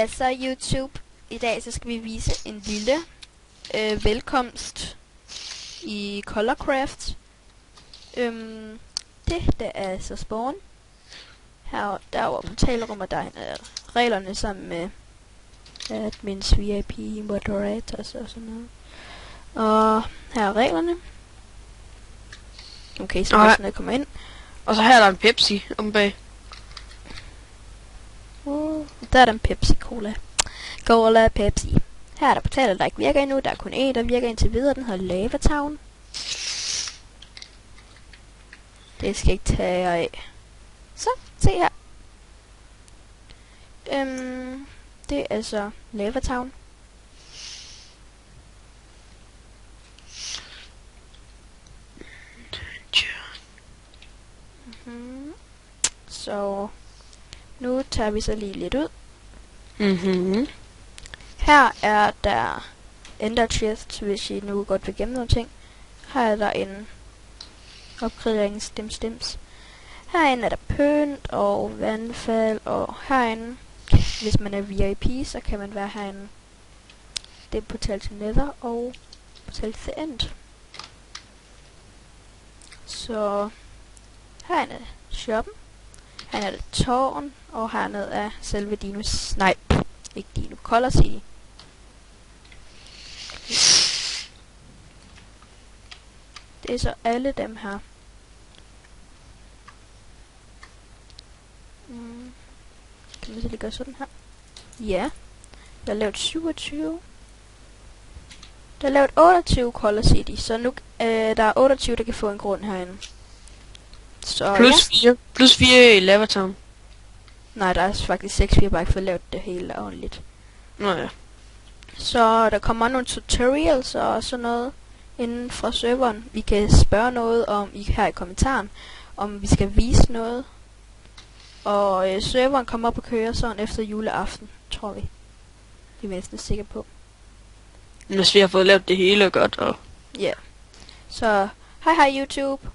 Hvad så YouTube? I dag så skal vi vise en lille velkomst i Colorcraft. Det er altså spawn. Her der var portalrum, og der er reglerne sammen med admins, VIP, moderators og sådan noget. Og her er reglerne. Okay, så sådan der kommer ind. Og så her er der en Pepsi om bag. Der er der en Pepsi Cola. Cola Pepsi. Her er der portaler, der ikke virker endnu. Der er kun en, der virker indtil videre. Den hedder Lava Town. Det skal ikke tage jer af. Så, se her. Det er så Lava Town. Så nu tager vi så lige lidt ud. Her er der Ender Chest, hvis I nu godt vil gemme nogle ting. Her er der en opgradering stems. Herinde er der pynt og vandfald, og herinde, hvis man er VIP, så kan man være herinde. Det er portal til Nether og portal til End. Så herinde er shoppen. Her er det tårn, og hernede er selve Dinos... Nej, ikke Dino, Color City. Det er så alle dem her. Kan vi så lige gøre sådan her? Ja. Jeg har lavet 27. Der er lavet 28 Color City, så nu der er 28, der kan få en grund herinde. Så plus 4. Plus 4 i Lava Town. Nej, der er faktisk 6, vi har bare ikke fået lavet det hele ordentligt. Nå ja. Så der kommer nogle tutorials og sådan noget inden fra serveren. Vi kan spørge noget om her i kommentaren, om vi skal vise noget. Og serveren kommer op og kører sådan efter juleaften, tror vi. Det er vi næsten sikre på. Hvis vi har fået lavet det hele godt og... Ja. Så hej YouTube.